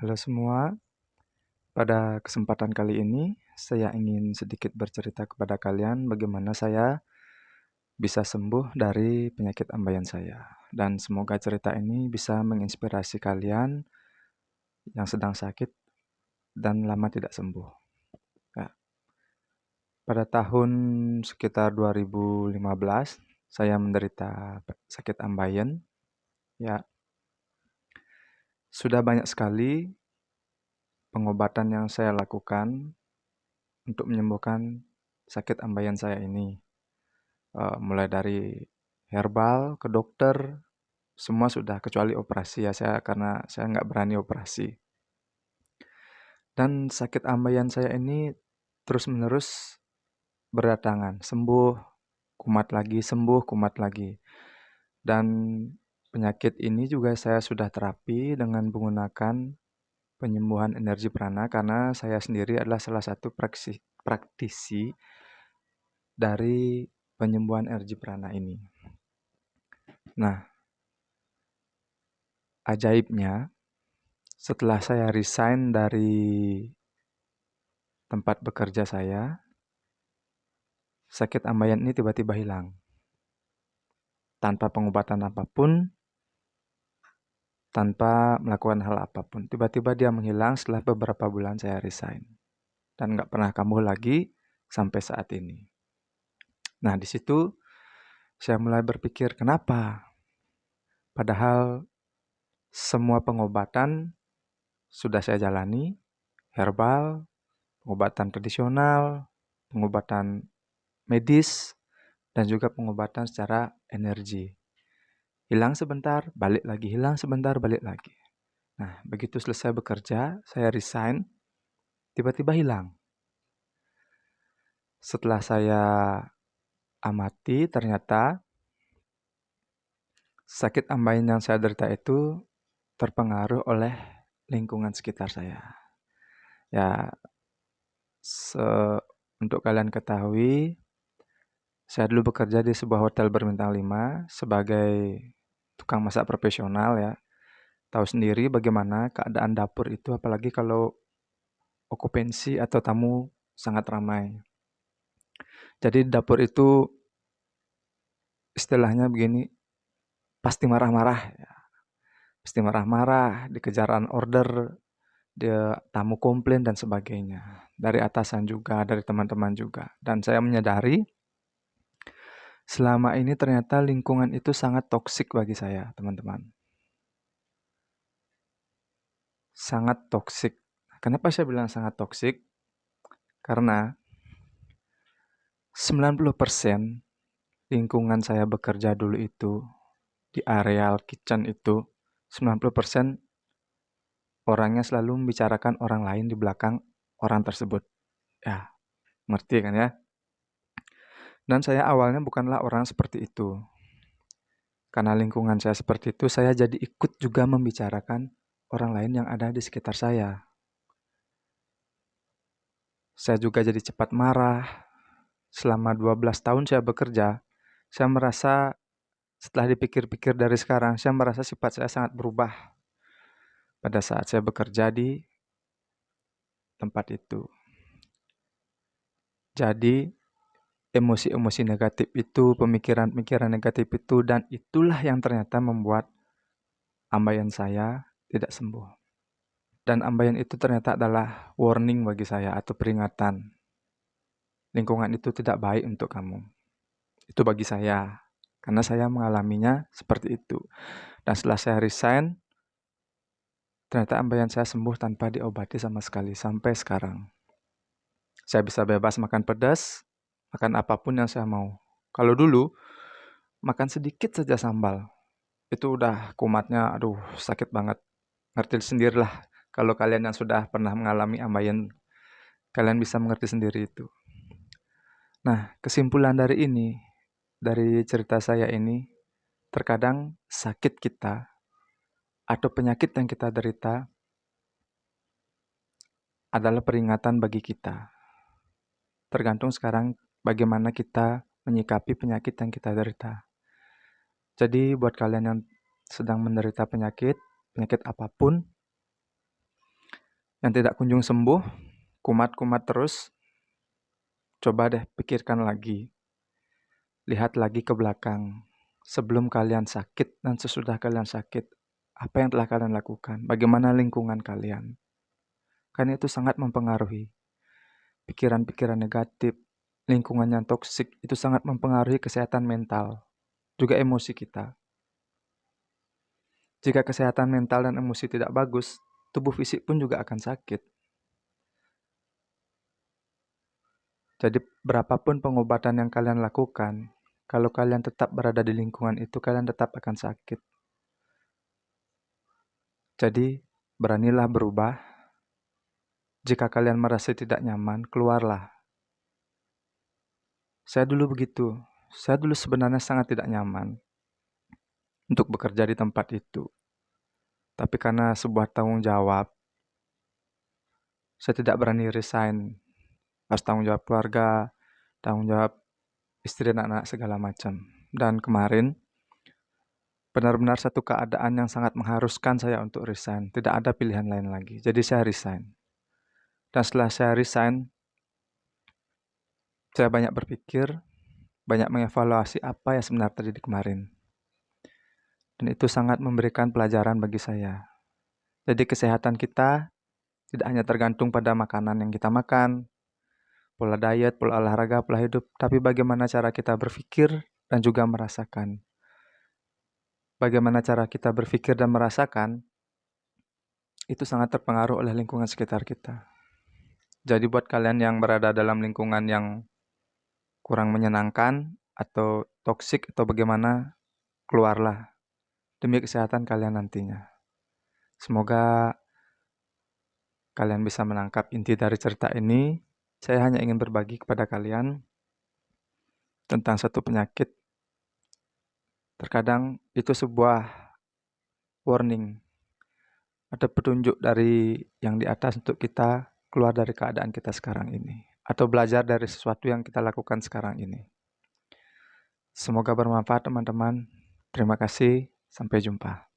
Halo semua, pada kesempatan kali ini saya ingin sedikit bercerita kepada kalian bagaimana saya bisa sembuh dari penyakit ambeien saya. Dan semoga cerita ini bisa menginspirasi kalian yang sedang sakit dan lama tidak sembuh. Ya, pada tahun sekitar 2015 saya menderita sakit ambeien. Ya, sudah banyak sekali pengobatan yang saya lakukan untuk menyembuhkan sakit ambeien saya ini. Mulai dari herbal ke dokter, semua sudah kecuali operasi ya, karena saya nggak berani operasi. Dan sakit ambeien saya ini terus-menerus berdatangan, sembuh, kumat lagi, sembuh, kumat lagi. Dan penyakit ini juga saya sudah terapi dengan menggunakan penyembuhan energi prana karena saya sendiri adalah salah satu praktisi dari penyembuhan energi prana ini. Nah, ajaibnya, setelah saya resign dari tempat bekerja saya, sakit ambeien ini tiba-tiba hilang. Tanpa pengobatan apapun, tanpa melakukan hal apapun. Tiba-tiba dia menghilang setelah beberapa bulan saya resign. Dan nggak pernah kambuh lagi sampai saat ini. Nah, di situ saya mulai berpikir, kenapa? Padahal semua pengobatan sudah saya jalani, herbal, pengobatan tradisional, pengobatan medis, dan juga pengobatan secara energi. Hilang sebentar, balik lagi, hilang sebentar, balik lagi. Nah, begitu selesai bekerja, saya resign, tiba-tiba hilang. Setelah saya amati, ternyata sakit ambeien yang saya derita itu terpengaruh oleh lingkungan sekitar saya. Ya, untuk kalian ketahui, saya dulu bekerja di sebuah hotel berbintang 5 sebagai tukang masak profesional ya. Tahu sendiri bagaimana keadaan dapur itu, apalagi kalau okupansi atau tamu sangat ramai. Jadi dapur itu istilahnya begini, pasti marah-marah, ya. Pasti marah-marah, dikejaran order, dia tamu komplain dan sebagainya. Dari atasan juga, dari teman-teman juga. Dan saya menyadari selama ini ternyata lingkungan itu sangat toksik bagi saya, teman-teman. Sangat toksik. Kenapa saya bilang sangat toksik? Karena 90% lingkungan saya bekerja dulu itu, di areal kitchen itu, 90% orangnya selalu membicarakan orang lain di belakang orang tersebut. Ya, ngerti kan ya? Dan saya awalnya bukanlah orang seperti itu. Karena lingkungan saya seperti itu, saya jadi ikut juga membicarakan orang lain yang ada di sekitar saya. Saya juga jadi cepat marah. Selama 12 tahun saya bekerja, saya merasa setelah dipikir-pikir dari sekarang, saya merasa sifat saya sangat berubah pada saat saya bekerja di tempat itu. Jadi, emosi-emosi negatif itu, pemikiran-pemikiran negatif itu, dan itulah yang ternyata membuat ambeien saya tidak sembuh. Dan ambeien itu ternyata adalah warning bagi saya atau peringatan. Lingkungan itu tidak baik untuk kamu. Itu bagi saya, karena saya mengalaminya seperti itu. Dan setelah saya resign, ternyata ambeien saya sembuh tanpa diobati sama sekali sampai sekarang. Saya bisa bebas makan pedas, makan apapun yang saya mau. Kalau dulu, makan sedikit saja sambal, itu udah kumatnya, aduh sakit banget. Ngerti sendirilah, kalau kalian yang sudah pernah mengalami ambeien, kalian bisa mengerti sendiri itu. Nah, kesimpulan dari ini, dari cerita saya ini, terkadang sakit kita atau penyakit yang kita derita adalah peringatan bagi kita. Tergantung sekarang bagaimana kita menyikapi penyakit yang kita derita. Jadi buat kalian yang sedang menderita penyakit apapun, yang tidak kunjung sembuh, kumat-kumat terus, coba deh pikirkan lagi. Lihat lagi ke belakang. Sebelum kalian sakit dan sesudah kalian sakit, apa yang telah kalian lakukan? Bagaimana lingkungan kalian? Karena itu sangat mempengaruhi. Pikiran-pikiran negatif, lingkungan yang toksik, itu sangat mempengaruhi kesehatan mental, juga emosi kita. Jika kesehatan mental dan emosi tidak bagus, tubuh fisik pun juga akan sakit. Jadi berapapun pengobatan yang kalian lakukan, kalau kalian tetap berada di lingkungan itu, kalian tetap akan sakit. Jadi beranilah berubah. Jika kalian merasa tidak nyaman, keluarlah. Saya dulu begitu. Saya dulu sebenarnya sangat tidak nyaman untuk bekerja di tempat itu. Tapi karena sebuah tanggung jawab, saya tidak berani resign. Harus tanggung jawab keluarga, tanggung jawab istri dan anak segala macam. Dan kemarin, benar-benar satu keadaan yang sangat mengharuskan saya untuk resign. Tidak ada pilihan lain lagi. Jadi saya resign. Dan setelah saya resign, saya banyak berpikir, banyak mengevaluasi apa yang sebenarnya terjadi kemarin. Dan itu sangat memberikan pelajaran bagi saya. Jadi kesehatan kita tidak hanya tergantung pada makanan yang kita makan, pola diet, pola olahraga, pola hidup, tapi bagaimana cara kita berpikir dan juga merasakan. Bagaimana cara kita berpikir dan merasakan, itu sangat terpengaruh oleh lingkungan sekitar kita. Jadi buat kalian yang berada dalam lingkungan yang kurang menyenangkan, atau toksik, atau bagaimana, keluarlah demi kesehatan kalian nantinya. Semoga kalian bisa menangkap inti dari cerita ini. Saya hanya ingin berbagi kepada kalian tentang satu penyakit. Terkadang itu sebuah warning. Ada petunjuk dari yang di atas untuk kita keluar dari keadaan kita sekarang ini. Atau belajar dari sesuatu yang kita lakukan sekarang ini. Semoga bermanfaat teman-teman. Terima kasih. Sampai jumpa.